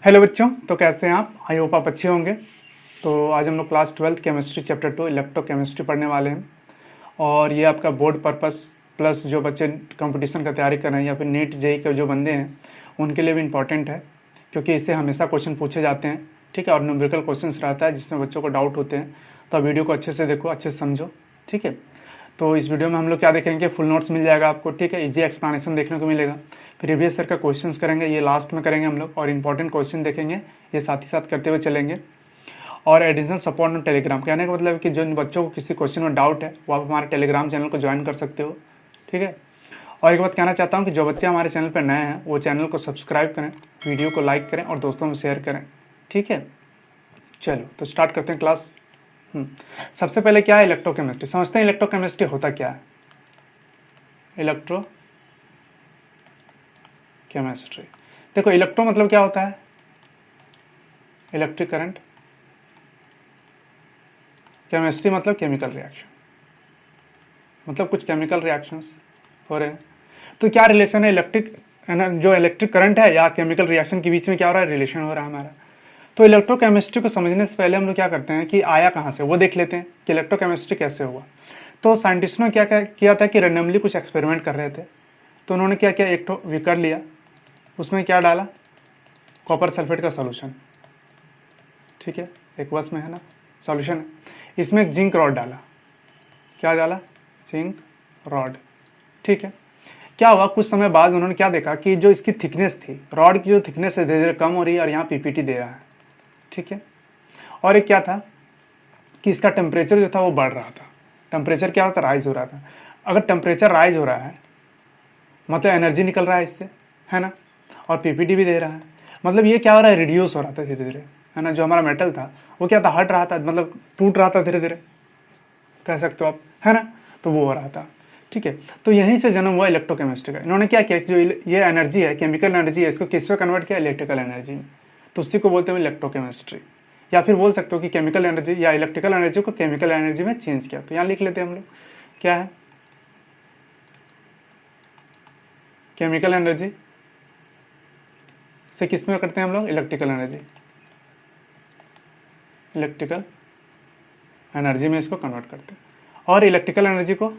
Hello बच्चों, तो कैसे हैं आप? आई होप आप अच्छे होंगे। तो आज हम लोग क्लास 12 केमिस्ट्री चैप्टर 2 इलेक्ट्रोकेमिस्ट्री पढ़ने वाले हैं। और ये आपका बोर्ड पर्पस प्लस जो बच्चे कंपटीशन का तैयारी कर रहे हैं या फिर नीट जेई के जो बंदे हैं उनके लिए भी इम्पॉर्टेंट है, क्योंकि इससे हमेशा क्वेश्चन पूछे जाते हैं। ठीक है, और न्यूमेरिकल क्वेश्चन रहता है जिसमें बच्चों को डाउट होते हैं। तो आप वीडियो को अच्छे से देखो, अच्छे से समझो। ठीक है, तो इस वीडियो में हम लोग क्या देखेंगे, फुल नोट्स मिल जाएगा आपको। ठीक है, इजी एक्सप्लेनेशन देखने को मिलेगा। प्रीवियस ईयर का क्वेश्चंस करेंगे, ये लास्ट में करेंगे हम लोग, और इंपॉर्टेंट क्वेश्चन देखेंगे, ये साथ ही साथ करते हुए चलेंगे। और एडिशनल सपोर्ट ऑन टेलीग्राम, कहने का मतलब कि जो बच्चों को किसी क्वेश्चन में डाउट है वो आप हमारे टेलीग्राम चैनल को ज्वाइन कर सकते हो। ठीक है, और एक बात कहना चाहता हूँ कि जो बच्चे हमारे चैनल पर नए हैं वो चैनल को सब्सक्राइब करें, वीडियो को लाइक करें और दोस्तों में शेयर करें। ठीक है, चलो तो स्टार्ट करते हैं क्लास। सबसे पहले क्या है इलेक्ट्रोकेमिस्ट्री, समझते हैं इलेक्ट्रोकेमिस्ट्री होता क्या है। इलेक्ट्रो केमिस्ट्री, देखो इलेक्ट्रो मतलब क्या होता है, इलेक्ट्रिक करंट। केमिस्ट्री मतलब केमिकल रिएक्शन, मतलब कुछ केमिकल रिएक्शंस हो रहे हैं। तो क्या रिलेशन है इलेक्ट्रिक जो इलेक्ट्रिक करंट है या केमिकल रिएक्शन के बीच में क्या हो रहा है, रिलेशन हो रहा है हमारा। तो इलेक्ट्रोकेमिस्ट्री को समझने से पहले हम लोग क्या करते हैं कि आया कहाँ से वो देख लेते हैं कि इलेक्ट्रोकेमिस्ट्री कैसे हुआ। तो साइंटिस्टों ने क्या क्या किया था कि रैंडमली कुछ एक्सपेरिमेंट कर रहे थे। तो उन्होंने क्या किया, एक तो विकर लिया, उसमें क्या डाला, कॉपर सल्फेट का सॉल्यूशन। ठीक है, एक्वस में है ना सॉल्यूशन है। इसमें एक जिंक रॉड डाला, क्या डाला, जिंक रॉड। ठीक है, क्या हुआ, कुछ समय बाद उन्होंने क्या देखा कि जो इसकी थिकनेस थी, रॉड की जो थिकनेस है धीरे धीरे कम हो रही है और यहाँ पीपीटी दे रहा है। ठीक है, और एक क्या था कि इसका टेम्परेचर जो था वो बढ़ रहा था। टेम्परेचर क्या होता, राइज हो रहा था। अगर टेम्परेचर राइज हो रहा है मतलब एनर्जी निकल रहा है इससे, है ना, और पीपीटी भी दे रहा है, मतलब ये क्या हो रहा है, रिड्यूस हो रहा था धीरे धीरे, है ना। जो हमारा मेटल था वो क्या था, हट रहा था, मतलब टूट रहा था धीरे धीरे, कह सकते हो आप, है ना। तो वो हो रहा था। ठीक है, तो यहीं से जन्म हुआ इलेक्ट्रोकेमिस्ट्री का। इन्होंने क्या किया, जो ये एनर्जी है, केमिकल एनर्जी है, इसको किस में कन्वर्ट किया, इलेक्ट्रिकल एनर्जी में। तो उसी को बोलते हैं इलेक्ट्रोकेमिस्ट्री, या फिर बोल सकते हो कि केमिकल एनर्जी या इलेक्ट्रिकल एनर्जी को केमिकल एनर्जी में चेंज किया। तो यहाँ लिख लेते हैं हम लोग, क्या है, केमिकल एनर्जी से किस में करते हैं हम लोग, इलेक्ट्रिकल एनर्जी, इलेक्ट्रिकल एनर्जी में इसको कन्वर्ट करते हैं। और इलेक्ट्रिकल एनर्जी को,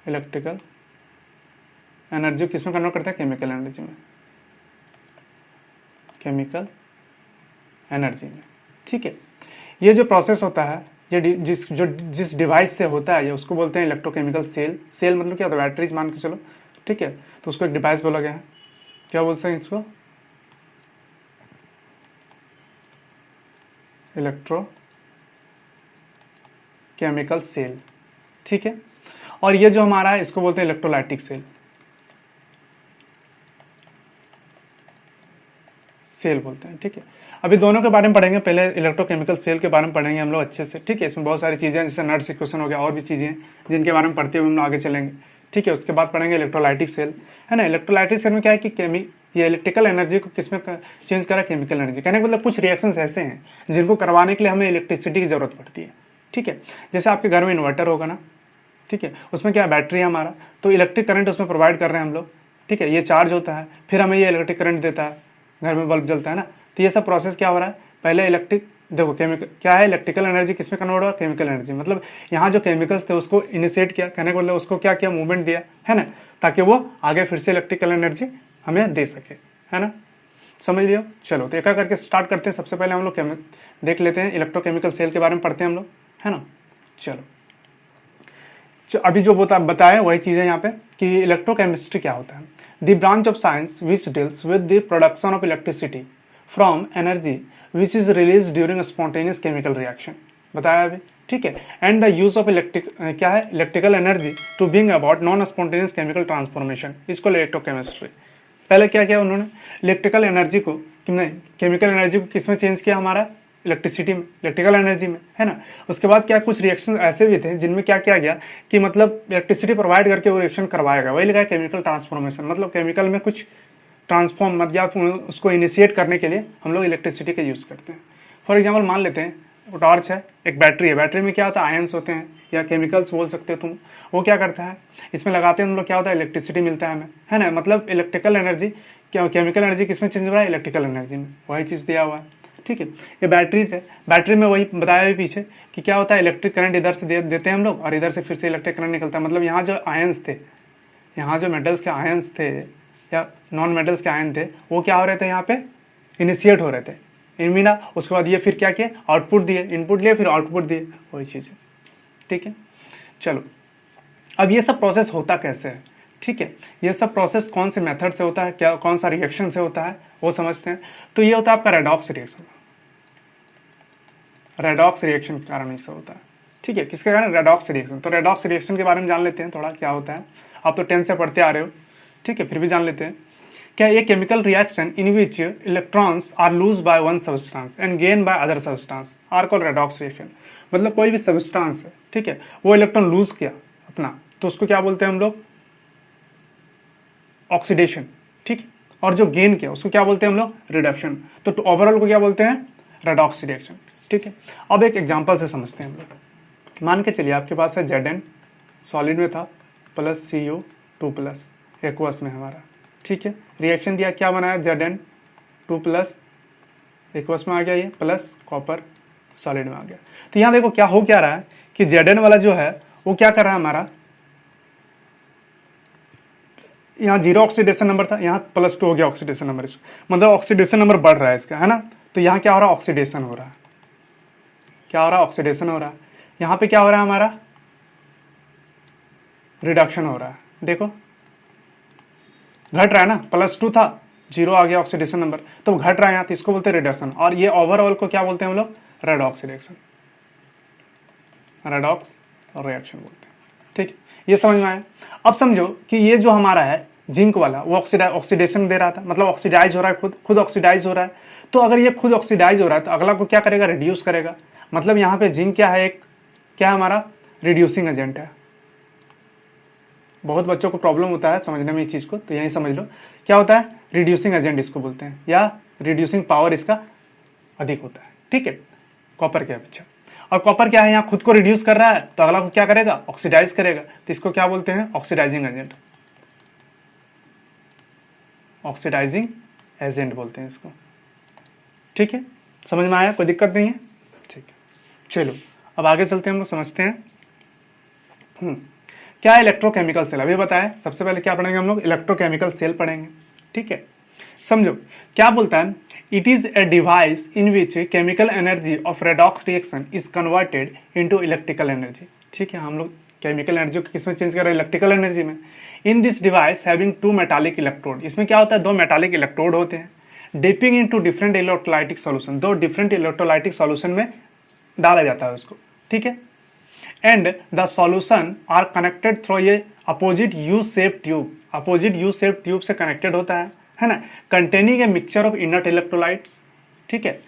इलेक्ट्रिकल एनर्जी किस में कन्वर्ट करते हैं, केमिकल एनर्जी में, केमिकल एनर्जी में। ठीक है, ये जो प्रोसेस होता है, ये जिस डिवाइस से होता है ये उसको बोलते हैं इलेक्ट्रोकेमिकल सेल। सेल मतलब क्या होता है, बैटरीज मान के चलो। ठीक है, तो उसको एक डिवाइस बोला गया है, क्या बोलते हैं इसको, इलेक्ट्रो केमिकल सेल। ठीक है, और ये जो हमारा है इसको बोलते हैं इलेक्ट्रोलाइटिक सेल, सेल बोलते हैं। ठीक है, अभी दोनों के बारे में पढ़ेंगे, पहले इलेक्ट्रोकेमिकल सेल के बारे में पढ़ेंगे हम लोग अच्छे से। ठीक है, इसमें बहुत सारी चीज़ें जैसे नर्स इक्वेशन हो गया, और भी चीज़ें हैं जिनके बारे में पढ़ते हुए हम लोग आगे चलेंगे। ठीक है, उसके बाद पढ़ेंगे इलेक्ट्रोलाइटिक सेल, है ना। इलेक्ट्रोलाइटिक सेल में क्या है कि ये इलेक्ट्रिकल एनर्जी को किसमें चेंज करा, केमिकल एनर्जी। कहने का मतलब कुछ रिएक्शंस ऐसे हैं जिनको करवाने के लिए हमें इलेक्ट्रिसिटी की जरूरत पड़ती है। ठीक है, जैसे आपके घर में इन्वर्टर होगा ना, ठीक है, उसमें क्या बैटरी है हमारा, तो इलेक्ट्रिक करंट उसमें प्रोवाइड कर रहे हैं हम लोग। ठीक है, ये चार्ज होता है, फिर हमें ये इलेक्ट्रिक करंट देता है, घर में बल्ब जलता है ना। तो ये सब प्रोसेस क्या हो रहा है, पहले इलेक्ट्रिक, देखो केमिकल क्या है, इलेक्ट्रिकल एनर्जी किसमें कन्वर्ट हुआ, केमिकल एनर्जी। मतलब यहाँ जो केमिकल्स थे उसको इनिशिएट किया, कहने का मतलब उसको क्या किया, मूवमेंट दिया, है ना, ताकि वो आगे फिर से इलेक्ट्रिकल एनर्जी हमें दे सके, है ना। समझ लियो, चलो तो एक करके स्टार्ट करते हैं। सबसे पहले हम लोग देख लेते हैं इलेक्ट्रोकेमिकल सेल के बारे में पढ़ते हैं हम लोग, है ना। चलो अभी जो बताया वही चीज़ है यहाँ पे कि इलेक्ट्रोकेमिस्ट्री क्या होता है, the branch of science which deals with the production of electricity from energy which is release during spontaneous chemical reaction, बताया अभी। ठीक है, एंड द यूज ऑफ क्या है, electrical energy to bring about non spontaneous chemical transformation, इसको electrochemistry. पहले क्या किया उन्होंने, इलेक्ट्रिकल एनर्जी को, नहीं केमिकल एनर्जी को किस में चेंज किया, हमारा इलेक्ट्रिसिटी में, इलेक्ट्रिकल एनर्जी में, है ना। उसके बाद क्या, कुछ रिएक्शन ऐसे भी थे जिनमें क्या किया गया कि मतलब इलेक्ट्रिसिटी प्रोवाइड करके वो रिएक्शन करवाएगा, वही लिखा है केमिकल ट्रांसफॉर्मेशन। मतलब केमिकल में कुछ ट्रांसफॉर्म मतलब उसको इनिशिएट करने के लिए हम लोग इलेक्ट्रिसिटी का यूज़ करते हैं। फॉर एग्जाम्पल मान लेते हैं टॉर्च है, एक बैटरी है, बैटरी में क्या होता है, आयंस होते हैं या केमिकल्स बोल सकते हो तुम। वो क्या करता है, इसमें लगाते हैं हम लोग, क्या होता है, इलेक्ट्रिसिटी मिलता है हमें, है ना। मतलब इलेक्ट्रिकल एनर्जी, क्या केमिकल एनर्जी किसमें चेंज हो रहा है, इलेक्ट्रिकल एनर्जी में, वही चीज़ दिया हुआ है, ठीक है। ये बैटरीज है, बैटरी में वही बताया भी पीछे कि क्या होता है, इलेक्ट्रिक करंट इधर से देते हैं हम लोग और इधर से फिर से इलेक्ट्रिक करंट निकलता है। मतलब यहाँ जो आयंस थे, यहाँ जो मेटल्स के आयंस थे या नॉन मेटल्स के आयन थे, वो क्या हो रहे थे, यहाँ पे इनिशिएट हो रहे थे, इनमिना, उसके बाद ये फिर क्या किए, आउटपुट दिए, इनपुट लिए फिर आउटपुट दिए, वही चीज़ है, ठीक है। चलो, अब ये सब प्रोसेस होता कैसे है, ठीक है। ये सब प्रोसेस कौन से मेथड से होता है, क्या कौन सा रिएक्शन से होता है, वो समझते हैं। तो ये होता है आपका रेडॉक्स रिएक्शन, रेडॉक्स रिएक्शन के कारण ऐसा होता है, ठीक है। किसके कारण, रेडॉक्स रिएक्शन। तो रेडॉक्स रिएक्शन के बारे में जान लेते हैं थोड़ा, क्या होता है। आप तो 10 से पढ़ते आ रहे हो, ठीक है, फिर भी जान लेते हैं। क्या ये chemical reaction in which electrons are lose by one substance and gain by other substance are called redox reaction. मतलब कोई भी सब्सटेंस है, ठीक है, वो इलेक्ट्रॉन लूज किया अपना, तो उसको क्या बोलते हैं हम लोग, ऑक्सीडेशन, ठीक है। और जो गेन किया उसको क्या बोलते हैं हम लोग, रिडक्शन। तो ओवरऑल को क्या बोलते हैं, रेडॉक्स रिएक्शन, ठीक है। अब एक एग्जांपल से समझते हैं हम लोग। मान के चलिए आपके पास है Zn, सॉलिड में था, प्लस Cu2+, एक्वस में हमारा, ठीक है। रिएक्शन दिया, क्या बनाया, Zn2+, एक्वस में आ गया ये, प्लस कॉपर सॉलिड में आ गया। तो यहाँ देखो क्या हो क्या रहा है कि Zn वाला जो है वो क्या कर रहा है हमारा, यहाँ 0 ऑक्सीडेशन नंबर था, यहाँ +2 हो गया ऑक्सीडेशन नंबर, मतलब ऑक्सीडेशन नंबर बढ़ रहा है इसका, है ना। तो यहाँ क्या हो रहा है, ऑक्सीडेशन हो रहा है, क्या हो रहा है, ऑक्सीडेशन हो रहा है। यहाँ पे क्या हो रहा है हमारा, रिडक्शन हो रहा है। देखो घट रहा है ना, +2 था, 0 आ गया ऑक्सीडेशन नंबर, तो घट रहा है यहाँ, तो इसको बोलते हैं रिडक्शन। और ये ओवरऑल को क्या बोलते हैं हम लोग, रेडॉक्स रिएक्शन, रेडॉक्स रिएक्शन बोलते हैं, ठीक। ये समझ में आया। अब समझो कि ये जो हमारा है जिंक वाला, वो ऑक्सीडेशन दे रहा था, मतलब ऑक्सीडाइज हो रहा है, खुद ऑक्सीडाइज हो रहा है। तो अगर ये खुद ऑक्सीडाइज हो रहा है तो अगला को क्या करेगा, रिड्यूस करेगा। मतलब यहाँ पे जिंक क्या है, एक क्या है हमारा, रिड्यूसिंग एजेंट है। बहुत बच्चों को प्रॉब्लम होता है समझने में इस चीज को, तो यही समझ लो क्या होता है, रिड्यूसिंग एजेंट इसको बोलते हैं, या रिड्यूसिंग पावर इसका अधिक होता है, ठीक है, कॉपर के अपेक्षा। और कॉपर क्या है, यहाँ खुद को रिड्यूस कर रहा है, तो अगला को क्या करेगा, ऑक्सीडाइज करेगा। तो इसको क्या बोलते हैं, ऑक्सीडाइजिंग एजेंट, ऑक्सीडाइजिंग एजेंट बोलते हैं इसको, ठीक है। समझ में आया, कोई दिक्कत नहीं है, ठीक है। चलो अब आगे चलते हैं, हम लोग समझते हैं क्या है इलेक्ट्रोकेमिकल सेल। अभी बताया, सबसे पहले क्या पढ़ेंगे हम लोग, इलेक्ट्रोकेमिकल सेल पढ़ेंगे, ठीक है। समझो क्या बोलता है, it is a device in which chemical energy of redox reaction is converted into electrical energy, ठीक है। हम लोग केमिकल एनर्जी को किसमें चेंज कर रहे हैं, इलेक्ट्रिकल एनर्जी में। In this device having 2 metallic electrode, इसमें क्या होता है, 2 मेटालिक इलेक्ट्रोड होते हैं, dipping into different electrolytic solution, 2 different electrolytic solution में डाला जाता है उसको, ठीक है। And the solution are connected through ये opposite U shape tube, opposite U shape tube से कनेक्टेड होता है ना, containing a mixture of inert electrolytes, ठीक है,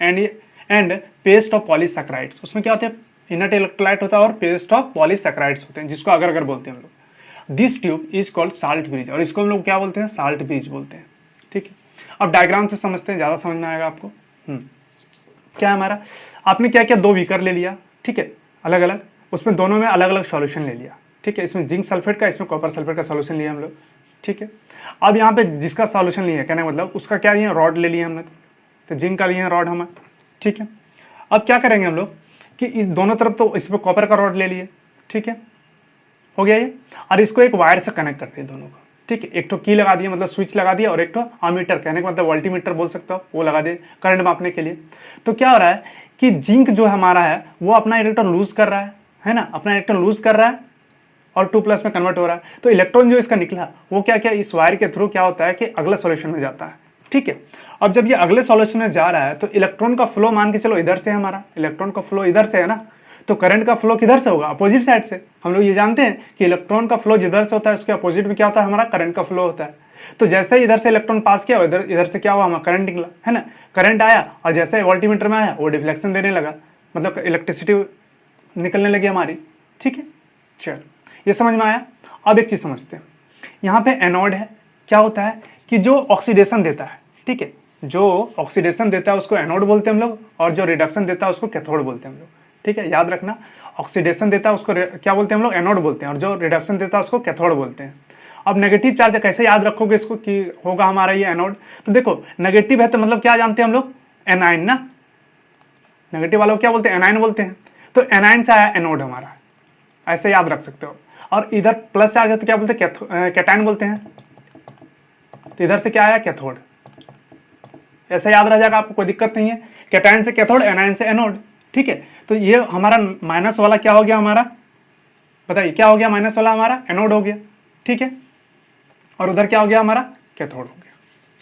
एंड पेस्ट ऑफ पॉलीसैकेराइड्स। उसमें क्या होते हैं, इनर्ट इलेक्ट्रोलाइट होता है और पेस्ट ऑफ पॉलीसैकेराइड्स होते हैं, जिसको अगर अगर बोलते हैं हम लोग। This tube is called salt bridge, और इसको हम लोग क्या बोलते हैं, साल्ट ब्रिज बोलते हैं, ठीक है। अब डायग्राम से समझते हैं, ज्यादा समझ में आएगा आपको। क्या है हमारा, आपने क्या किया, 2 बीकर ले लिया, ठीक है, अलग अलग, उसमें दोनों में अलग अलग सॉल्यूशन ले लिया, ठीक है। इसमें जिंक सल्फेट का, इसमें कॉपर सल्फेट का सॉल्यूशन लिया हम लोग, ठीक है। अब यहाँ पे जिसका सॉल्यूशन लिया, कहने मतलब उसका क्या लिया, रॉड ले लिया हमने, तो जिंक का लिया रॉड हमें, ठीक है। अब क्या करेंगे हम लोग कि इस दोनों तरफ, तो इसमें कॉपर का रॉड ले लिए, ठीक है, हो गया ये, और इसको एक वायर से कनेक्ट करते हैं दोनों को, ठीक है। एक तो की लगा दिया, मतलब स्विच लगा दिया, और एक तो अमीटर, कहने का मतलब वोल्टीमीटर बोल सकते हो, वो लगा दिए करंट मापने के लिए। तो क्या हो रहा है कि जिंक जो हमारा है वो अपना इलेक्ट्रॉन लूज कर रहा है ना, अपना इलेक्ट्रॉन लूज कर रहा है और 2+ में कन्वर्ट हो रहा है। तो इलेक्ट्रॉन जो इसका निकला वो क्या क्या इस वायर के थ्रू क्या होता है कि अगले सॉल्यूशन में जाता है, ठीक है। अब जब ये अगले सॉल्यूशन में जा रहा है तो इलेक्ट्रॉन का फ्लो मान के चलो इधर से, हमारा इलेक्ट्रॉन का फ्लो इधर से है ना, तो करंट का फ्लो किधर से होगा, अपोजिट साइड से। हम लोग ये जानते हैं कि इलेक्ट्रॉन का फ्लो जिधर से होता है उसके अपोजिट में क्या होता है, हमारा करंट का फ्लो होता है। तो जैसे ही इधर से इलेक्ट्रॉन पास किया, इधर से क्या हुआ, हमारा करंट निकला, है ना, करंट आया, और जैसे वोल्टीमीटर में आया वो डिफ्लेक्शन देने लगा, मतलब इलेक्ट्रिसिटी निकलने लगी हमारी, ठीक है। चलो ये समझ में आया। अब एक चीज समझते हैं, यहाँ पे एनोड है, क्या होता है कि जो ऑक्सीडेशन देता है, ठीक है, जो ऑक्सीडेशन देता है उसको एनोड बोलते हैं हम लोग, और जो रिडक्शन देता है उसको कैथोड बोलते हैं हम लोग। ठीक है, याद रखना, ऑक्सीडेशन देता है उसको क्या बोलते हैं हम लोग, एनोड बोलते हैं, और जो रिडक्शन देता है उसको कैथोड बोलते हैं। अब नेगेटिव चार्ज कैसे याद रखोगे इसको कि होगा हमारा ये एनोड, तो देखो नेगेटिव है तो मतलब क्या जानते हैं हम लोग, एनाइन ना, नेगेटिव वालों को क्या बोलते हैं, एनाइन बोलते हैं, तो एनाइन से आया एनोड हमारा, ऐसे याद रख सकते हो। और इधर प्लस चार्ज है तो क्या बोलते हैं, कैटायन बोलते हैं, तो इधर से क्या आया, कैथोड, ऐसे याद रह जाएगा आपको, कोई दिक्कत नहीं है, कैटायन से कैथोड, एनाइन से एनोड। ठीक है, तो ये हमारा माइनस वाला क्या हो गया हमारा, बताइए क्या हो गया, माइनस वाला हमारा एनोड हो गया। ठीक है, और उधर क्या हो गया हमारा, कैथोड हो गया।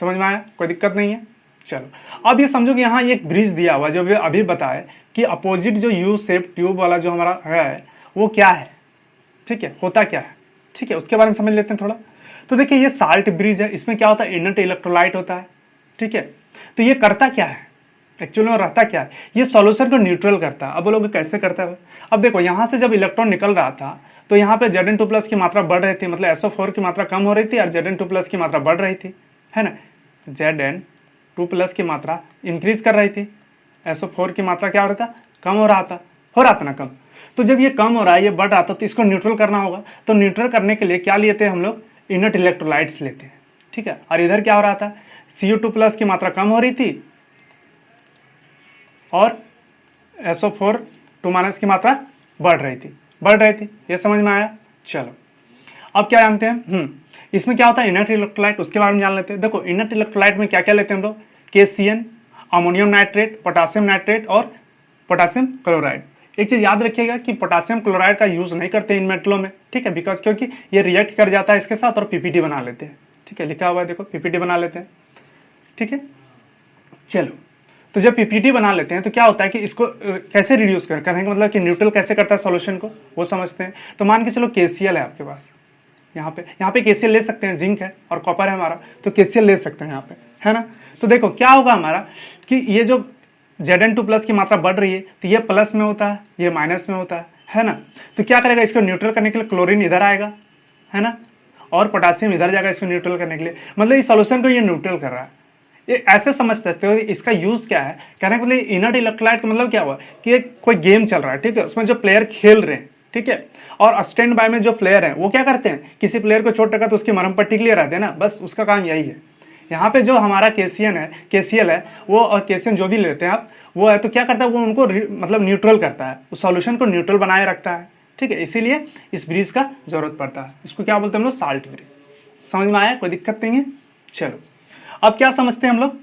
समझ में आया, कोई दिक्कत नहीं है। चलो अब ये समझो कि यहाँ एक ब्रिज दिया हुआ जो अभी बताए कि अपोजिट जो यू शेप ट्यूब वाला जो हमारा है वो क्या है, ठीक है, होता क्या है, ठीक है, उसके बारे में समझ लेते हैं थोड़ा। तो देखिए ये साल्ट ब्रिज है, इसमें क्या होता है, इनर्ट इलेक्ट्रोलाइट होता है। ठीक है, तो ये करता क्या है, एक्चुअली में रहता क्या है, ये सॉल्यूशन को न्यूट्रल करता है। अब बोलोगे कैसे करता है, अब देखो यहाँ से जब इलेक्ट्रॉन निकल रहा था तो यहाँ पे Zn2+ की मात्रा बढ़ रही थी, मतलब SO4 की मात्रा कम हो रही थी और Zn2+ की मात्रा बढ़ रही थी, है ना, Zn2+ की मात्रा इंक्रीज कर रही थी, SO4 की मात्रा क्या हो रहा था, कम हो रहा था ना कम। तो जब ये कम हो रहा है, ये बढ़ रहा था, तो इसको न्यूट्रल करना होगा, तो न्यूट्रल करने के लिए क्या लिए थे हम लोग, इनर्ट इलेक्ट्रोलाइट्स लेते हैं। ठीक है, और इधर क्या हो रहा था, Cu2+ की मात्रा कम हो रही थी और SO4 2- की मात्रा बढ़ रही थी, ये समझ में आया। चलो अब क्या जानते हैं, इसमें क्या होता है इनर्ट इलेक्ट्रोलाइट, उसके बारे में जान लेते हैं। देखो इनर्ट इलेक्ट्रोलाइट में क्या क्या लेते हैं हम लोग, KCN, ammonium nitrate, potassium nitrate और पोटासियम क्लोराइड। एक चीज याद रखिएगा कि पोटासियम क्लोराइड का यूज नहीं करते इन मेटलों में, ठीक है, बिकॉज क्योंकि ये रिएक्ट कर जाता है इसके साथ और PPT बना लेते हैं। ठीक है, लिखा हुआ है देखो, PPT बना लेते हैं। ठीक है, चलो तो जब PPT बना लेते हैं तो क्या होता है कि इसको कैसे रिड्यूस करने का मतलब कि न्यूट्रल कैसे करता है सॉल्यूशन को, वो समझते हैं। तो मान के चलो KCl है आपके पास, यहाँ पे KCl ले सकते हैं, जिंक है और कॉपर है हमारा, तो KCl ले सकते हैं यहाँ पे, है ना। तो देखो क्या होगा हमारा कि ये जो Zn2+ की मात्रा बढ़ रही है तो ये प्लस में होता है, ये माइनस में होता है ना। तो क्या करेगा, इसको न्यूट्रल करने के लिए क्लोरीन इधर आएगा, है ना, और पोटासियम इधर जाएगा इसको न्यूट्रल करने के लिए, मतलब इस सॉल्यूशन को ये न्यूट्रल कर रहा है। ये ऐसे समझ सकते हो इसका यूज क्या है, कहने के लिए इनर्ट इलेक्ट्रोलाइट का मतलब क्या हुआ कि कोई गेम चल रहा है, ठीक है, उसमें जो प्लेयर खेल रहे हैं, ठीक है, और स्टैंड बाय में जो प्लेयर है वो क्या करते हैं, किसी प्लेयर को चोट लगा तो उसकी मरहम पट्टी के लिए रहते हैं ना, बस उसका काम यही है। यहाँ पे जो हमारा KCl है वो, और KCN जो भी लेते हैं आप, वो है तो क्या करता है, वो उनको मतलब न्यूट्रल करता है, उस सॉल्यूशन को न्यूट्रल बनाए रखता है। ठीक है, इसीलिए इस ब्रिज का जरूरत पड़ता है, इसको क्या बोलते हैं हम लोग, साल्ट ब्रिज। समझ में आया, कोई दिक्कत नहीं है। चलो अब क्या समझते हैं हम लोग,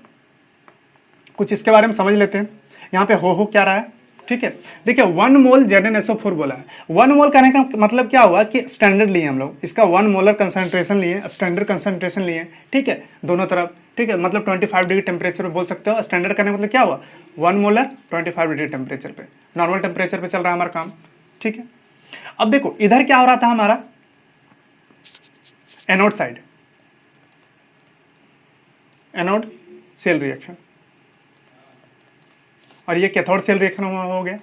कुछ इसके बारे में समझ लेते हैं। यहाँ पे हो क्या रहा है, ठीक है, देखिए 1 मोल ZnSO4 बोला है। 1 मोल कहने का मतलब क्या हुआ कि स्टैंडर्ड लिए हम लोग, इसका 1 मोलर कंसंट्रेशन लिए, स्टैंडर्ड कंसंट्रेशन लिए, ठीक है, दोनों तरफ, ठीक है, मतलब 25 डिग्री टेम्परेचर पे बोल सकते हो। स्टैंडर्ड करने का मतलब क्या हुआ, 1 मोलर 25 डिग्री टेम्परेचर पे, नॉर्मल टेम्परेचर पे चल रहा है हमारा काम। ठीक है, अब देखो इधर क्या हो रहा था हमारा, anode side, anode cell reaction, और ये कैथोड सेल रिएक्शन हो गया,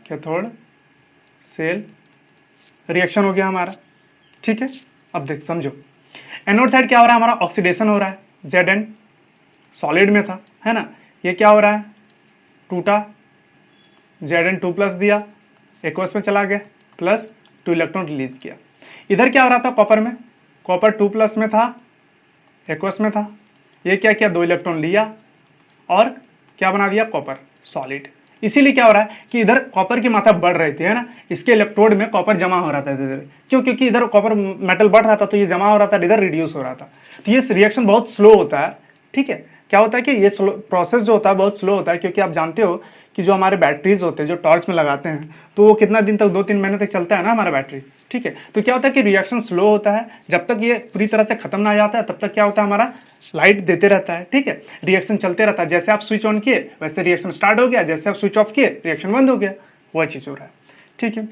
कैथोड सेल रिएक्शन हो गया हमारा। ठीक है, अब देख समझो, एनोड साइड क्या हो रहा है हमारा, ऑक्सीडेशन हो रहा है, Zn सॉलिड में था, है ना, ये क्या हो रहा है, टूटा, Zn2+ दिया, एक्वस में चला गया, प्लस 2 इलेक्ट्रॉन रिलीज किया। इधर क्या हो रहा था, कॉपर में, कॉपर 2+ में था, एक्वस में था, ये क्या किया, 2 इलेक्ट्रॉन लिया और क्या बना दिया, कॉपर सॉलिड। इसीलिए क्या हो रहा है कि इधर कॉपर की मात्रा बढ़ रही थी, है ना, इसके इलेक्ट्रोड में कॉपर जमा हो रहा था इधर, क्यों, क्योंकि इधर कॉपर मेटल बढ़ रहा था तो ये जमा हो रहा था, इधर रिड्यूस हो रहा था। तो ये रिएक्शन बहुत स्लो होता है। ठीक है, क्या होता है कि ये प्रोसेस जो होता है बहुत स्लो होता है, क्योंकि आप जानते हो कि जो हमारे बैटरीज होते हैं जो टॉर्च में लगाते हैं तो वो कितना दिन तक, 2-3 महीने तक चलता है ना हमारा बैटरी। ठीक है, तो क्या होता है कि रिएक्शन स्लो होता है, जब तक ये पूरी तरह से खत्म ना जाता है तब तक क्या होता है हमारा लाइट देते रहता है। ठीक है, रिएक्शन चलते रहता है, जैसे आप स्विच ऑन किए वैसे रिएक्शन स्टार्ट हो गया, जैसे आप स्विच ऑफ किए रिएक्शन बंद हो गया, वह चीज हो रहा है। ठीक है,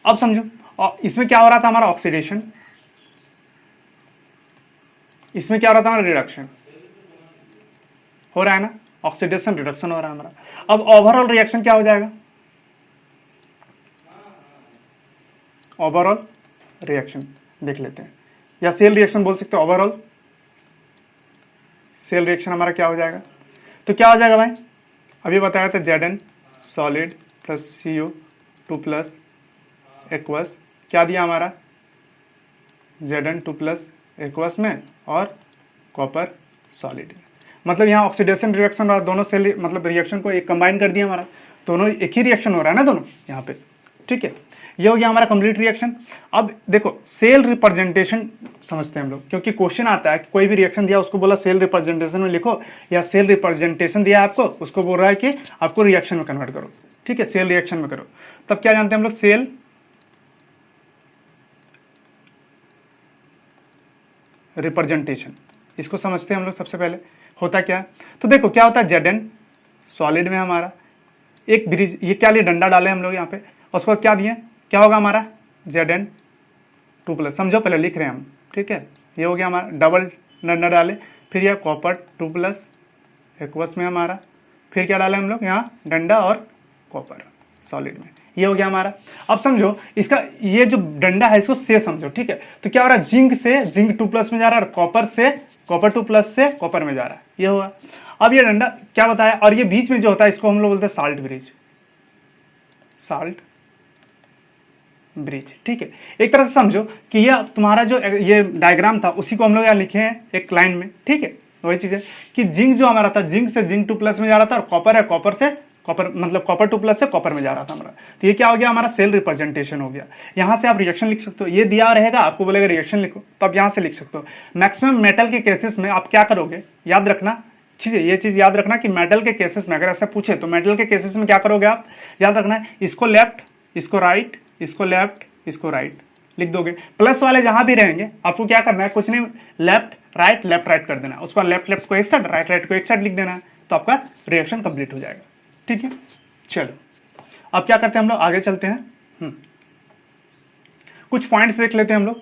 अब समझो, और इसमें क्या हो रहा था हमारा, ऑक्सीडेशन, इसमें क्या हो रहा था हमारा, रिडक्शन हो रहा है ना, ऑक्सीडेशन रिडक्शन हो रहा है हमारा। अब ओवरऑल रिएक्शन क्या हो जाएगा, ओवरऑल रिएक्शन देख लेते हैं, या सेल रिएक्शन बोल सकते हैं, ओवरऑल सेल रिएक्शन हमारा क्या हो जाएगा, तो क्या हो जाएगा भाई, अभी बताया था Zn solid plus CO2 plus aqueous, क्या दिया हमारा Zn2 प्लस एक्वस में और कॉपर सॉलिड में। मतलब यहाँ ऑक्सीडेशन रिएक्शन हो रहा है, दोनों सेल मतलब रिएक्शन को एक कंबाइन कर दिया हमारा, दोनों एक ही रिएक्शन हो रहा है ना दोनों यहाँ पे, ठीक है। ये हो गया हमारा कंप्लीट रिएक्शन। अब देखो सेल रिप्रेजेंटेशन समझते हैं हम लोग, क्योंकि क्वेश्चन आता है कि कोई भी रिएक्शन दिया उसको बोला सेल रिप्रेजेंटेशन में लिखो, या सेल रिप्रेजेंटेशन दिया आपको उसको बोल रहा है कि आपको रिएक्शन में कन्वर्ट करो, ठीक है, सेल रिएक्शन में करो। तब क्या जानते हैं हम लोग, सेल रिप्रेजेंटेशन, इसको समझते हैं हम लोग। सबसे पहले होता क्या, तो देखो क्या होता है, Zn सॉलिड में हमारा एक ब्रिज, ये क्या लिए डंडा डाले हम लोग यहाँ पे, उसके बाद क्या दिए, क्या होगा हमारा Zn2 प्लस, समझो पहले लिख रहे हैं हम, ठीक है। ये हो गया हमारा डबल डंडा डाले, फिर यह कॉपर 2 प्लस एक्वस में हमारा, फिर क्या डाले हम लोग यहाँ डंडा और कॉपर सॉलिड में, ये हो गया हमारा। अब समझो इसका ये जो डंडा है इसको से समझो, ठीक है। तो क्या हो रहा है, जिंक से जिंक 2 प्लस में जा रहा है और कॉपर से कॉपर 2 प्लस से कॉपर में जा रहा है, ये हुआ। अब ये डंडा क्या बताया, और ये बीच में जो होता है इसको हम लोग बोलते हैं साल्ट ब्रिज, साल्ट ब्रिज, ठीक है। एक तरह से समझो कि ये तुम्हारा जो ये डायग्राम था उसी को हम लोग यहाँ लिखे हैं एक लाइन में, ठीक है। वही चीज है कि जिंक जो हमारा था, जिंक से जिंक 2 प्लस में जा रहा था, और कॉपर है कॉपर से कॉपर, मतलब कॉपर 2 प्लस से कॉपर में जा रहा था हमारा। तो ये क्या हो गया, हमारा सेल रिप्रेजेंटेशन हो गया। यहाँ से आप रिएक्शन लिख सकते हो, ये दिया रहेगा आपको बोलेगा रिएक्शन लिखो, तो आप यहाँ से लिख सकते हो। मैक्सिमम मेटल के केसेस में आप क्या करोगे, याद रखना, ठीक है, ये चीज याद रखना कि मेटल के केसेस में अगर ऐसा पूछे तो मेटल के केसेस में क्या करोगे आप, याद रखना है, इसको लेफ्ट, इसको राइट, इसको लेफ्ट, इसको राइट लिख दोगे। प्लस वाले जहां भी रहेंगे आपको क्या करना है, कुछ नहीं, लेफ्ट राइट कर देना, उसको लेफ्ट लेफ्ट को एक साइड, राइट राइट को एक साइड लिख देना है, तो आपका रिएक्शन कंप्लीट हो जाएगा, ठीक है। चलो अब क्या करते हैं हम लोग, आगे चलते हैं, कुछ पॉइंट्स देख लेते हैं हम लोग,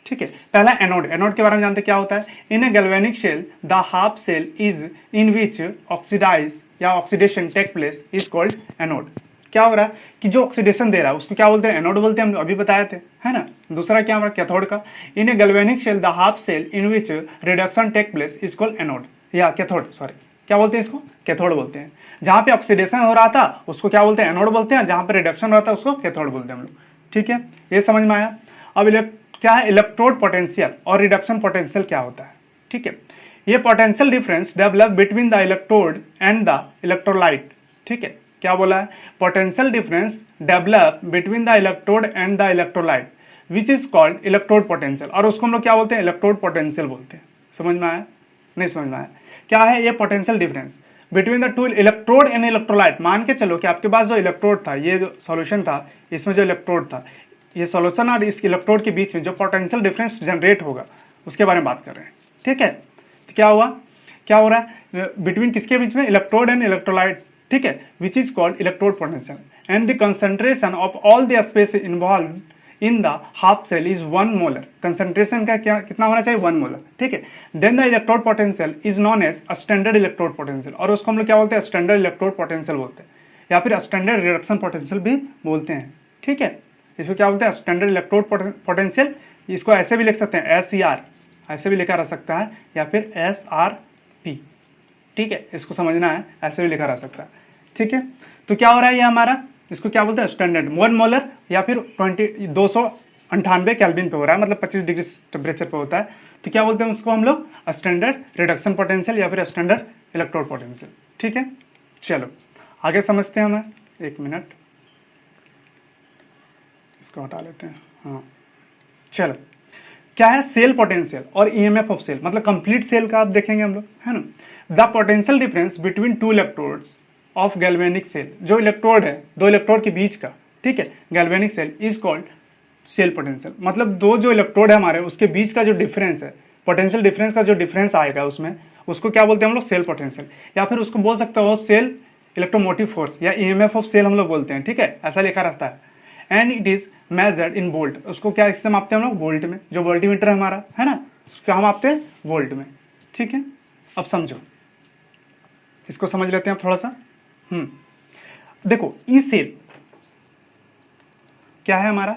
ठीक है। पहला एनोड, एनोड के बारे में जानते क्या होता है। In a galvanic cell the half cell is in which oxidise या oxidation take place is called anode. क्या हो रहा है कि जो ऑक्सीडेशन दे रहा है उसको क्या बोलते हैं, एनोड बोलते हैं, हम अभी बताए थे, है ना। दूसरा क्या हमारा कैथोड का, in a galvanic cell the half cell in which reduction take place is called anode, या कैथोड, सॉरी क्या बोलते हैं इसको, कैथोड बोलते हैं। जहां पे ऑक्सीडेशन हो रहा था उसको क्या बोलते हैं, एनोड बोलते हैं, जहां पे रिडक्शन हो रहा था उसको कैथोड बोलते हैं हम लोग, ठीक है। ये समझ में आया। अब क्या है इलेक्ट्रोड पोटेंशियल और रिडक्शन पोटेंशियल क्या होता है, ठीक है। ये potential difference develop between the electrode and the electrolyte, ठीक है। क्या बोला है, potential difference develop between the electrode and the electrolyte which is called electrode potential, और उसको हम लोग क्या बोलते हैं, इलेक्ट्रोड पोटेंशियल बोलते हैं। समझ में आया, नहीं समझ में आया, क्या है ये potential difference between the two electrode and electrolyte. मान के चलो कि आपके पास जो इलेक्ट्रोड था, ये जो सॉल्यूशन था, इसमें जो इलेक्ट्रोड था, ये सॉल्यूशन और इस इलेक्ट्रोड के बीच में जो पोटेंशियल डिफरेंस जनरेट होगा उसके बारे में बात कर रहे हैं, ठीक है। तो क्या हुआ, क्या हो रहा है बिटवीन किसके बीच में, इलेक्ट्रोड एंड इलेक्ट्रोलाइट, ठीक है, which is called electrode potential and the concentration of all the space involve in the half cell is 1 molar. Concentration का क्या कितना होना चाहिए, 1 मोलर, ठीक है। Then the electrode potential is known as standard electrode potential, और उसको हम लोग क्या बोलते हैं, स्टैंडर्ड इलेक्ट्रोड पोटेंशियल बोलते हैं, या फिर स्टैंडर्ड रिडक्शन पोटेंशियल भी बोलते हैं, ठीक है। इसको क्या बोलते हैं, स्टैंडर्ड इलेक्ट्रोड पोटेंशियल। इसको ऐसे भी लिख सकते हैं SCR, ऐसे भी लिखा रह सकता है, या फिर SRP, ठीक है, इसको समझना है, ऐसे भी लिखा रह सकता है, ठीक है। तो क्या हो रहा है ये हमारा, इसको क्या बोलते हैं, स्टैंडर्ड 1 मोलर या फिर 298 केल्विन पे हो रहा है, मतलब 25 डिग्री टेम्परेचर पे होता है। तो क्या बोलते हैं उसको हम लोग, स्टैंडर्ड रिडक्शन पोटेंशियल या फिर स्टैंडर्ड इलेक्ट्रोड पोटेंशियल, ठीक है। चलो आगे समझते हैं हमें, 1 मिनट इसको हटा लेते हैं, हाँ। चलो क्या है सेल पोटेंशियल और EMF ऑफ सेल, मतलब कंप्लीट सेल का आप देखेंगे हम लोग, है ना। The potential difference between 2 electrodes of galvanic cell, जो इलेक्ट्रोड है, 2 इलेक्ट्रोड के बीच का, ठीक है, galvanic cell is called cell potential. मतलब 2 जो इलेक्ट्रोड है हमारे उसके बीच का जो डिफरेंस है, पोटेंशियल डिफरेंस का जो डिफरेंस आएगा उसमें, उसको क्या बोलते हैं हम लोग, सेल पोटेंशियल, या फिर उसको बोल सकते हो सेल इलेक्ट्रोमोटिव फोर्स या EMF ऑफ सेल हम लोग बोलते हैं, ठीक है, ऐसा लिखा रहता है। And it is measured in volt, उसको क्या इससे मापते हैं हम लोग, वोल्ट में, जो वोल्टीमीटर है हमारा, है ना, उसको हम मापते हैं वोल्ट में, ठीक है। अब समझो, इसको समझ लेते हैं थोड़ा सा। देखो ई सेल क्या है हमारा,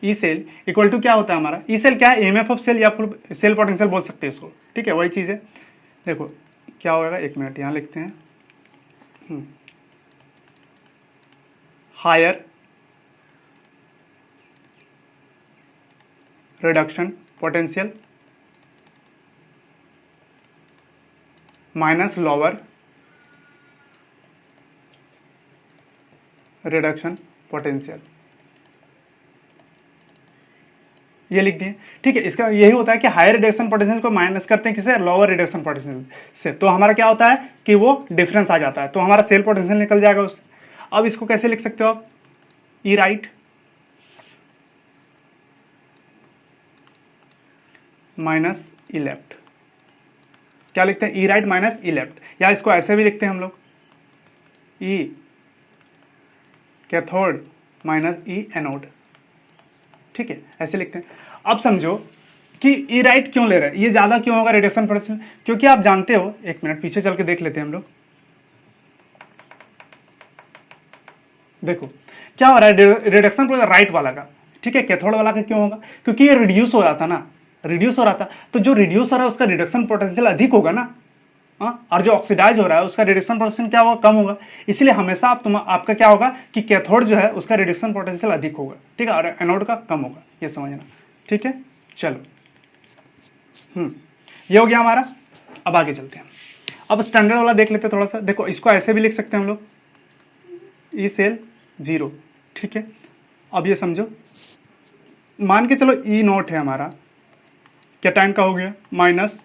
ई सेल इक्वल टू क्या होता है हमारा, ई सेल क्या है, ईएमएफ ऑफ सेल या फिर सेल पोटेंशियल बोल सकते हैं इसको, ठीक है, वही चीज़ है। देखो क्या होगा, एक मिनट यहाँ लिखते हैं, higher reduction potential minus lower reduction potential, ये लिख दिए, ठीक है। इसका यही होता है कि हायर रिडक्शन पोटेंशियल को माइनस करते हैं किसे, लोअर रिडक्शन पोटेंशियल से, तो हमारा क्या होता है कि वो डिफरेंस आ जाता है, तो हमारा सेल पोटेंशियल निकल जाएगा उससे। अब इसको कैसे लिख सकते हो आप, ई राइट माइनस ई लेफ्ट, क्या लिखते हैं, ई राइट माइनस ई लेफ्ट, या इसको ऐसे भी लिखते हैं हम लोग, ई कैथोड माइनस ई एनोड, ठीक है, ऐसे लिखते हैं। अब समझो कि ई राइट क्यों ले रहे हैं, ये ज्यादा क्यों होगा रिडक्शन पोटेंशियल, क्योंकि आप जानते हो, एक मिनट पीछे चल के देख लेते हैं हम लोग। देखो क्या हो रहा है रिडक्शन पोटेंशियल राइट वाला का, ठीक है, कैथोड वाला का क्यों होगा, क्योंकि ये रिड्यूस हो रहा था ना, रिड्यूस हो रहा था, तो जो रिड्यूस हो रहा है उसका रिडक्शन पोटेंशियल अधिक होगा ना, और जो ऑक्सीडाइज हो रहा है उसका रिडक्शन पोटेंशियल क्या होगा, कम होगा। इसलिए हमेशा आपका क्या होगा कि कैथोड जो है उसका रिडक्शन पोटेंशियल अधिक होगा, ठीक है, और एनोड का कम होगा, ये समझना, ठीक है। चलो ये हो गया हमारा। अब आगे चलते हैं, अब स्टैंडर्ड वाला देख लेते हैं थोड़ा सा। देखो इसको ऐसे भी लिख सकते हैं हम लोग, ई सेल 0, ठीक है। अब ये समझो, मान के चलो ई नॉट है हमारा, कैटायन का हो गया, माइनस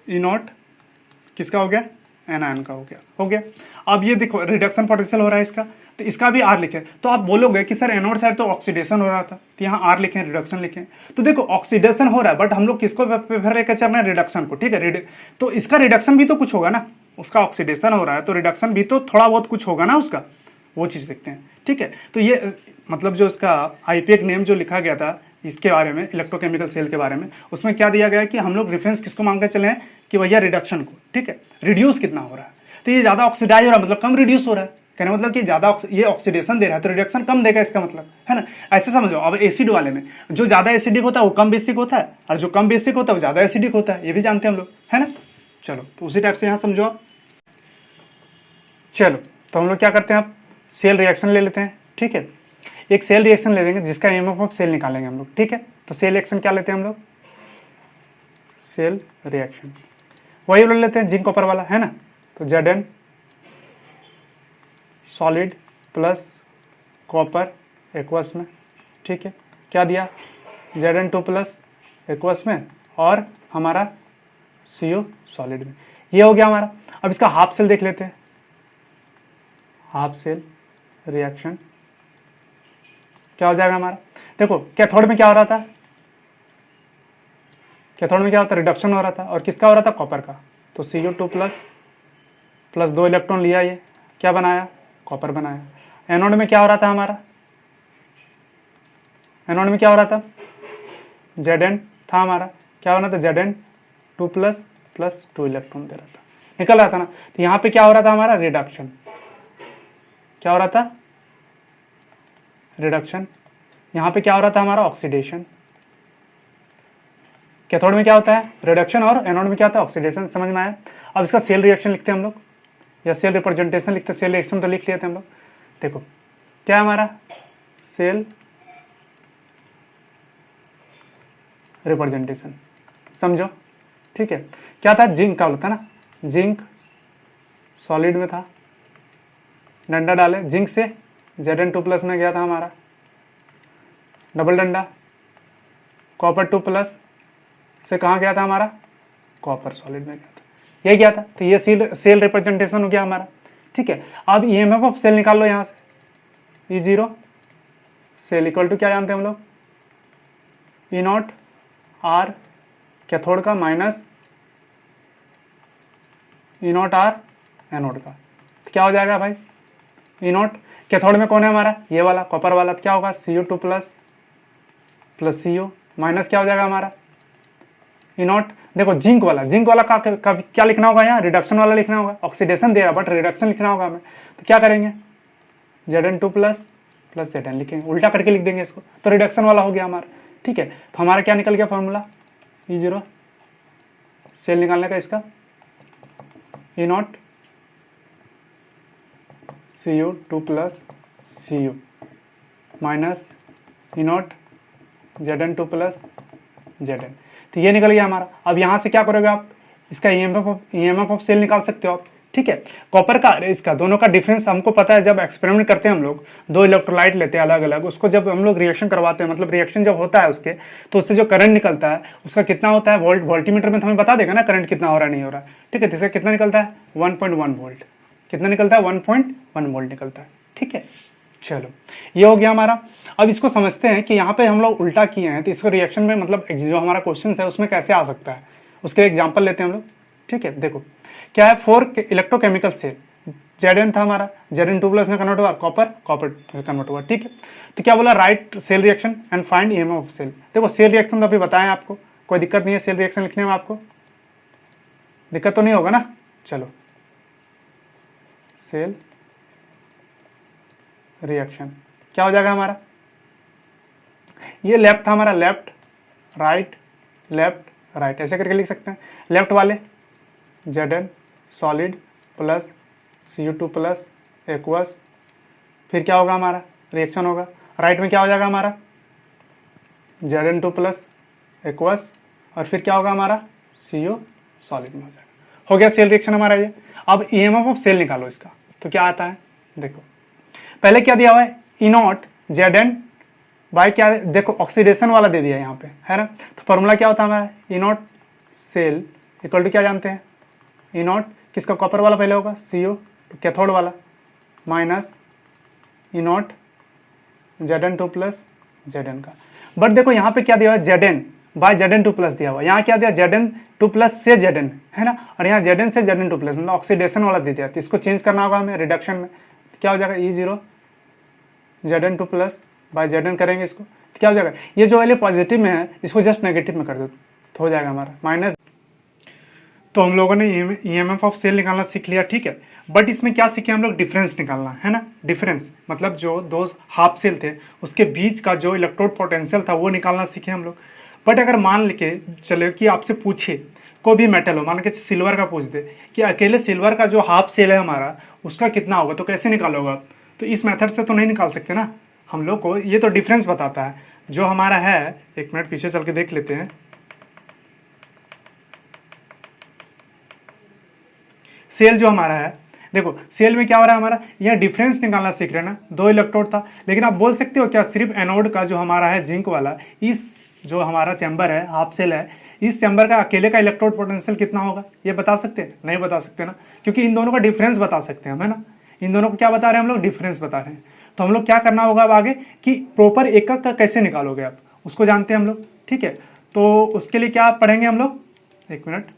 ई नॉट किसका हो गया, एनायन का हो गया। अब ये देखो रिडक्शन पोटेंशियल हो रहा है इसका, तो इसका भी आर लिखे, तो आप बोलोगे कि सर एनोड साइड तो ऑक्सीडेशन हो रहा था, तो यहाँ आर लिखें, रिडक्शन लिखें। तो देखो ऑक्सीडेशन हो रहा है, बट हम लोग किसको प्रेफर लेकर चल रहे हैं, रिडक्शन को, ठीक है। तो इसका रिडक्शन भी तो कुछ होगा ना, उसका ऑक्सीडेशन हो रहा है तो रिडक्शन भी तो थोड़ा बहुत कुछ होगा ना उसका, वो चीज़ देखते हैं, ठीक है। तो ये मतलब जो इसका आईपीएक नेम जो लिखा गया था इसके बारे में, इलेक्ट्रोकेमिकल सेल के बारे में, उसमें क्या दिया गया है कि हम लोग रेफरेंस किसको मांग कर चले हैं कि भैया रिडक्शन को, ठीक है, रिड्यूस कितना हो रहा है, तो ये ज़्यादा ऑक्सीडाइज हो रहा है मतलब कम रिड्यूस हो रहा है, कहने मतलब कि ज़्यादा ये ऑक्सीडेशन दे रहा है तो रिडक्शन कम देगा, इसका मतलब है ना, ऐसे समझो। अब एसिड वाले में जो ज़्यादा एसिडिक होता है वो कम बेसिक होता है, और जो कम बेसिक होता है वो ज़्यादा एसिडिक होता है, ये भी जानते हैं हम लोग, है ना। चलो तो उसी टाइप से यहाँ समझो आप। चलो तो हम लोग क्या करते हैं, आप सेल रिएक्शन ले लेते हैं, ठीक है, एक सेल रिएक्शन ले लेंगे जिसका ईएमएफ ऑफ सेल निकालेंगे हम लोग, ठीक है। तो सेल रिएक्शन क्या लेते हैं हम लोग, सेल रिएक्शन वही ले लेते हैं जिंक कॉपर वाला, है ना। तो Zn solid plus copper aqueous में, ठीक है, क्या दिया Zn2 प्लस एक्वस में और हमारा CO सॉलिड में, ये हो गया हमारा। अब इसका हाफ सेल देख लेते हैं, हाफ सेल रिएक्शन क्या हो जाएगा हमारा। देखो कैथोड में क्या हो रहा था, कैथोड में क्या होता है, रिडक्शन हो रहा था, और किसका हो रहा था, कॉपर का। तो CO2 प्लस प्लस 2 इलेक्ट्रॉन लिया, ये क्या बनाया, कॉपर बनाया। एनोड में क्या हो रहा था हमारा, एनोड में क्या हो रहा था, Zn था हमारा, क्या होना था, Zn2 प्लस प्लस 2 इलेक्ट्रॉन दे रहा था, निकल रहा था ना। तो यहाँ पे क्या हो रहा था हमारा, रिडक्शन, क्या हो रहा था, रिडक्शन। यहाँ पे क्या हो रहा था हमारा, ऑक्सीडेशन। कैथोड में क्या होता है, रिडक्शन, और एनोड में क्या होता है, ऑक्सीडेशन, समझ में आया। अब इसका सेल रिएक्शन लिखते हैं हम लोग, या सेल रिप्रेजेंटेशन लिखते हैं, सेल रिएक्शन तो लिख लिए थे हम लोग। देखो क्या है हमारा, सेल रिप्रेजेंटेशन, समझो, ठीक है। क्या था, जिंक का होता ना, जिंक सॉलिड में था, डंडा डाले, जिंक से Zn2 प्लस में गया था हमारा, डबल डंडा, कॉपर 2 प्लस से कहाँ गया था हमारा, कॉपर सॉलिड में गया था, ये गया था। तो ये सेल रिप्रेजेंटेशन हो गया हमारा, ठीक है। अब ईएमएफ ऑफ सेल निकाल लो यहाँ से, E0 सेल इक्वल टू क्या जानते हैं हम लोग, ई नॉट आर कैथोड का minus E naught R anode का, तो क्या हो जाएगा भाई, ई नॉट कैथोड में कौन है हमारा, ये वाला कॉपर वाला, तो क्या होगा, CO2 plus plus CO minus क्या हो जाएगा हमारा, ई नॉट। देखो जिंक वाला का क्या लिखना होगा, यहाँ रिडक्शन वाला लिखना होगा, ऑक्सीडेशन दे रहा बट रिडक्शन लिखना होगा हमें, तो क्या करेंगे, Zn2 प्लस प्लस Zn लिखेंगे, उल्टा करके लिख देंगे इसको, तो रिडक्शन वाला हो गया हमारा। ठीक है, तो हमारा क्या निकल गया फॉर्मूला, E0 सेल निकालने का इसका, E0 Cu2 plus Cu minus E0 Zn2 plus Zn। तो ये निकल गया हमारा। अब यहाँ से क्या करोगे आप, इसका EMF ऑफ सेल निकाल सकते हो आप। ठीक है, कॉपर का इसका दोनों का डिफरेंस हमको पता है। जब एक्सपेरिमेंट करते हैं हम लोग, दो इलेक्ट्रोलाइट लेते हैं अलग अलग, उसको जब हम लोग रिएक्शन करवाते हैं, मतलब रिएक्शन जब होता है उसके, तो उससे जो करंट निकलता है उसका कितना होता है, वोल्टीमीटर में तो हमें बता देगा ना करंट कितना हो रहा नहीं हो रहा। ठीक है, तो इसका कितना निकलता है 1.1 वोल्ट, कितना निकलता है 1.1 वोल्ट निकलता है। ठीक है, चलो ये हो गया हमारा। अब इसको समझते हैं कि यहाँ पे हम लोग उल्टा किए हैं, तो इसको रिएक्शन में मतलब जो हमारा क्वेश्चन है उसमें कैसे आ सकता है, उसके एग्जाम्पल लेते हैं हम लोग। ठीक है, देखो क्या है, 4 इलेक्ट्रोकेमिकल सेल, Zn था हमारा, Zn2 प्लस में कन्वर्ट हुआ, कॉपर कन्वर्ट हुआ। ठीक है, तो क्या बोला, write cell reaction and find EMF of cell. देखो सेल रिएक्शन तो अभी बताएं आपको, कोई दिक्कत नहीं है सेल रिएक्शन लिखने में, आपको दिक्कत तो नहीं होगा ना। चलो सेल रिएक्शन क्या हो जाएगा हमारा, ये लेफ्ट था हमारा, लेफ्ट राइट ऐसे करके लिख सकते हैं। लेफ्ट वाले Zn solid plus Cu2 plus aqueous, फिर क्या होगा हमारा, रिएक्शन होगा। राइट में क्या हो जाएगा हमारा, Zn2 प्लस एक्वस, और फिर क्या होगा हमारा, Cu सॉलिड में हो जाएगा। हो गया सेल रिएक्शन हमारा ये। अब EMF ऑफ सेल निकालो इसका, तो क्या आता है, देखो पहले क्या दिया हुआ है, E0 Zn बाय क्या, देखो ऑक्सीडेशन वाला दे दिया यहाँ पे, है ना। तो फॉर्मूला क्या होता है हमारा, E0 सेल इक्वल टू क्या जानते हैं, E0 किसका, कॉपर वाला पहले होगा, Cu तो कैथोड वाला, minus E0 Zn2 plus Zn का। बट देखो यहाँ पे क्या दिया हुआ है, Zn बाय Zn2 प्लस दिया हुआ, यहाँ क्या दिया, Zn2 प्लस से Zn, है ना, और यहाँ Zn से Zn2 प्लस, मतलब ऑक्सीडेशन वाला दे दिया। तो इसको चेंज करना होगा हमें रिडक्शन में, क्या हो जाएगा, E0 Zn2 plus by Zn करेंगे इसको, तो क्या हो जाएगा, ये जो वाले पॉजिटिव में है इसको जस्ट नेगेटिव में कर दो, तो हो जाएगा हमारा माइनस। तो हम लोगों ने EMF ऑफ सेल निकालना सीख लिया। ठीक है, बट इसमें क्या सीखे हम लोग, डिफरेंस निकालना, है ना। डिफरेंस मतलब जो दो हाफ सेल थे उसके बीच का जो इलेक्ट्रोड पोटेंशियल था वो निकालना सीखे हम लोग। बट अगर मान के चले कि आपसे पूछे कोई भी मेटल हो, मान के सिल्वर का पूछ दे कि अकेले सिल्वर का जो हाफ सेल है हमारा उसका कितना होगा, तो कैसे निकालोगे आप, तो इस मेथड से तो नहीं निकाल सकते ना हम लोग को। ये तो डिफरेंस बताता है जो हमारा है, एक मिनट पीछे चल के देख लेते हैं। सेल जो हमारा है, देखो सेल में क्या हो रहा है हमारा, यह डिफरेंस निकालना सीख रहे हैं ना, दो इलेक्ट्रोड था, लेकिन आप बोल सकते हो क्या, सिर्फ एनोड का जो हमारा है जिंक वाला, इस जो हमारा चैम्बर है हाफ सेल है, इस चैम्बर का अकेले का इलेक्ट्रोड पोटेंशियल कितना होगा, ये बता सकते हैं, नहीं बता सकते ना, क्योंकि इन दोनों का डिफरेंस बता सकते हैं हम, है ना। इन दोनों को क्या बता रहे हैं हम लोग, डिफरेंस बता रहे हैं। तो हम लोग क्या करना होगा अब आगे कि प्रॉपर एकक का कैसे निकालोगे आप, उसको जानते हैं हम लोग। ठीक है, तो उसके लिए क्या पढ़ेंगे हम लोग, एक मिनट,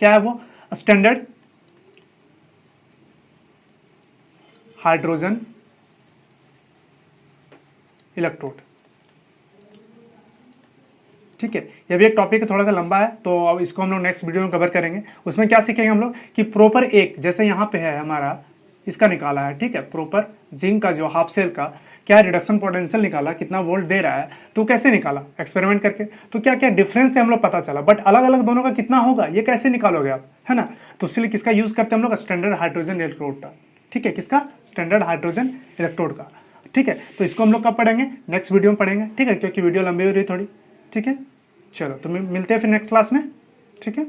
क्या है वो, स्टैंडर्ड हाइड्रोजन इलेक्ट्रोड। ठीक है, यह भी एक टॉपिक थोड़ा सा लंबा है, तो अब इसको हम लोग नेक्स्ट वीडियो में कवर करेंगे। उसमें क्या सीखेंगे हम लोग कि प्रॉपर एक, जैसे यहाँ पे है हमारा, इसका निकाला है। ठीक है, प्रॉपर जिंक का जो हाफ सेल का क्या रिडक्शन पोटेंशियल निकाला, कितना वोल्ट दे रहा है, तो कैसे निकाला, एक्सपेरिमेंट करके, तो क्या क्या डिफरेंस है हम लोग पता चला। बट अलग अलग दोनों का कितना होगा ये कैसे निकालोगे आप, है ना। तो इसलिए किसका यूज करते हैं हम लोग, स्टैंडर्ड हाइड्रोजन इलेक्ट्रोड का। ठीक है, किसका, स्टैंडर्ड हाइड्रोजन इलेक्ट्रोड का। ठीक है, तो इसको हम लोग कब पढ़ेंगे, नेक्स्ट वीडियो में पढ़ेंगे। ठीक है, क्योंकि वीडियो लंबी हो रही थोड़ी। ठीक है, चलो तो मिलते हैं फिर नेक्स्ट क्लास में। ठीक है।